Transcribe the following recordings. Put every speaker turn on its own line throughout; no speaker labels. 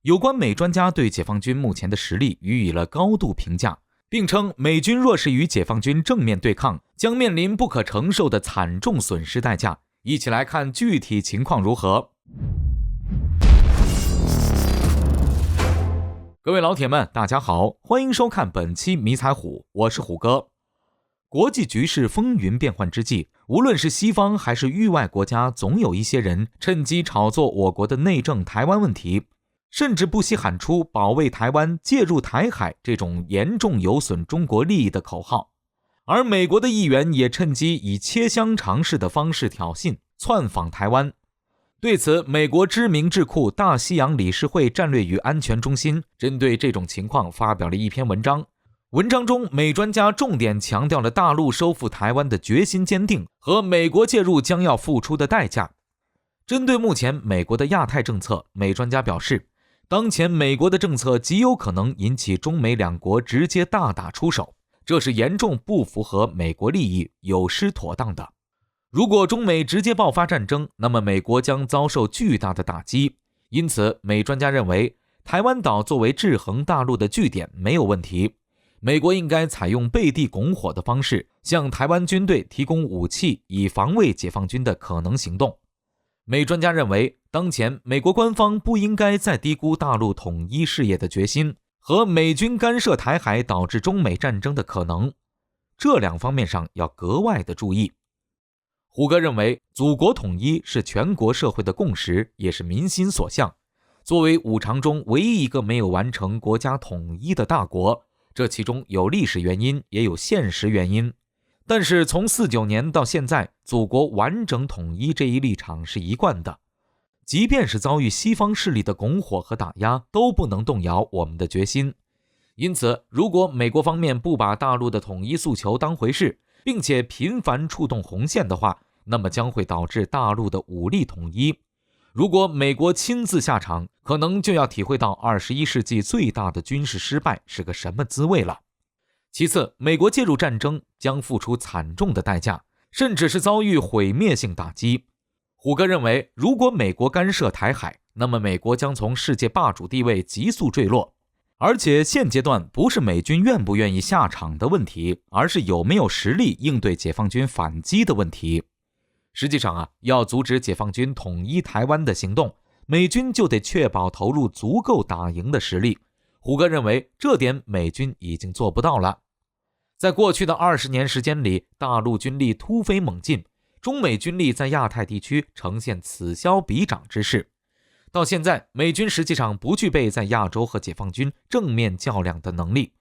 有关美专家对解放军目前的实力予以了高度评价，并称美军若是与解放军正面对抗，将面临不可承受的惨重损失代价。一起来看具体情况如何。各位老铁们，大家好，欢迎收看本期迷彩虎，我是虎哥。国际局势风云变幻之际，无论是西方还是域外国家，总有一些人趁机炒作我国的内政台湾问题，甚至不惜喊出保卫台湾、介入台海这种严重有损中国利益的口号。而美国的议员也趁机以切香肠式的方式挑衅，窜访台湾。对此，美国知名智库大西洋理事会战略与安全中心针对这种情况发表了一篇文章。文章中，美专家重点强调了大陆收复台湾的决心坚定和美国介入将要付出的代价。针对目前美国的亚太政策，美专家表示，当前美国的政策极有可能引起中美两国直接大打出手，这是严重不符合美国利益、有失妥当的。如果中美直接爆发战争，那么美国将遭受巨大的打击。因此，美专家认为，台湾岛作为制衡大陆的据点没有问题，美国应该采用背地拱火的方式，向台湾军队提供武器，以防卫解放军的可能行动。美专家认为，当前美国官方不应该再低估大陆统一事业的决心和美军干涉台海导致中美战争的可能，这两方面上要格外的注意。虎哥认为，祖国统一是全国社会的共识，也是民心所向。作为五常中唯一一个没有完成国家统一的大国，这其中有历史原因，也有现实原因。但是从49年到现在，祖国完整统一这一立场是一贯的。即便是遭遇西方势力的拱火和打压，都不能动摇我们的决心。因此，如果美国方面不把大陆的统一诉求当回事，并且频繁触动红线的话，那么将会导致大陆的武力统一。如果美国亲自下场，可能就要体会到21世纪最大的军事失败是个什么滋味了。其次，美国介入战争将付出惨重的代价，甚至是遭遇毁灭性打击。虎哥认为，如果美国干涉台海，那么美国将从世界霸主地位急速坠落。而且现阶段不是美军愿不愿意下场的问题，而是有没有实力应对解放军反击的问题。实际上要阻止解放军统一台湾的行动，美军就得确保投入足够打赢的实力。虎哥认为，这点美军已经做不到了。在过去的20年时间里，大陆军力突飞猛进，中美军力在亚太地区呈现此消彼长之势。到现在，美军实际上不具备在亚洲和解放军正面较量的能力。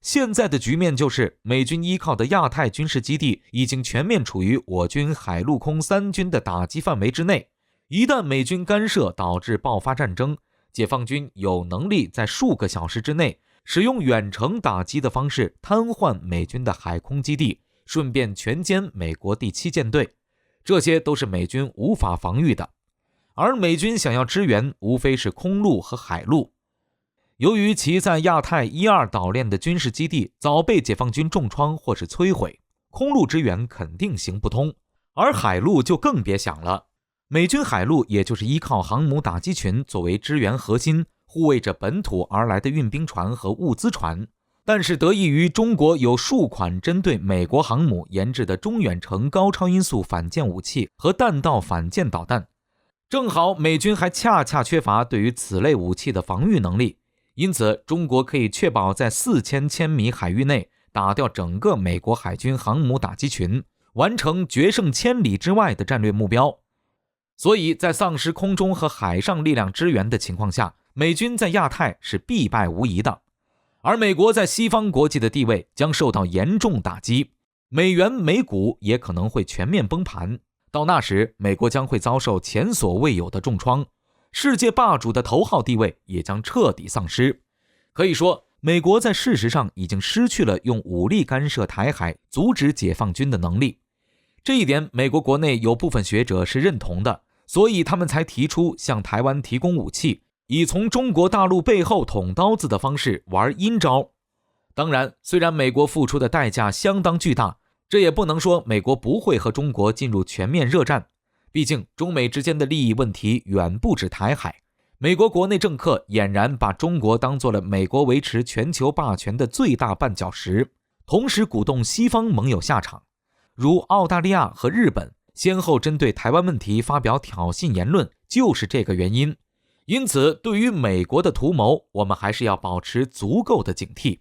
现在的局面就是，美军依靠的亚太军事基地已经全面处于我军海陆空三军的打击范围之内。一旦美军干涉导致爆发战争，解放军有能力在数个小时之内使用远程打击的方式瘫痪美军的海空基地，顺便全歼美国第7舰队。这些都是美军无法防御的。而美军想要支援，无非是空路和海路。由于其在亚太1、2岛链的军事基地早被解放军重创或是摧毁，空路支援肯定行不通，而海路就更别想了。美军海路也就是依靠航母打击群作为支援核心，护卫着本土而来的运兵船和物资船。但是得益于中国有数款针对美国航母研制的中远程高超音速反舰武器和弹道反舰导弹，正好美军还恰恰缺乏对于此类武器的防御能力。因此，中国可以确保在4000千米海域内打掉整个美国海军航母打击群，完成决胜千里之外的战略目标。所以在丧失空中和海上力量支援的情况下，美军在亚太是必败无疑的。而美国在西方国际的地位将受到严重打击，美元美股也可能会全面崩盘。到那时，美国将会遭受前所未有的重创，世界霸主的头号地位也将彻底丧失。可以说，美国在事实上已经失去了用武力干涉台海、阻止解放军的能力。这一点，美国国内有部分学者是认同的，所以他们才提出向台湾提供武器，以从中国大陆背后捅刀子的方式玩阴招。当然，虽然美国付出的代价相当巨大，这也不能说美国不会和中国进入全面热战。毕竟中美之间的利益问题远不止台海，美国国内政客俨然把中国当作了美国维持全球霸权的最大绊脚石，同时鼓动西方盟友下场，如澳大利亚和日本先后针对台湾问题发表挑衅言论，就是这个原因。因此，对于美国的图谋，我们还是要保持足够的警惕。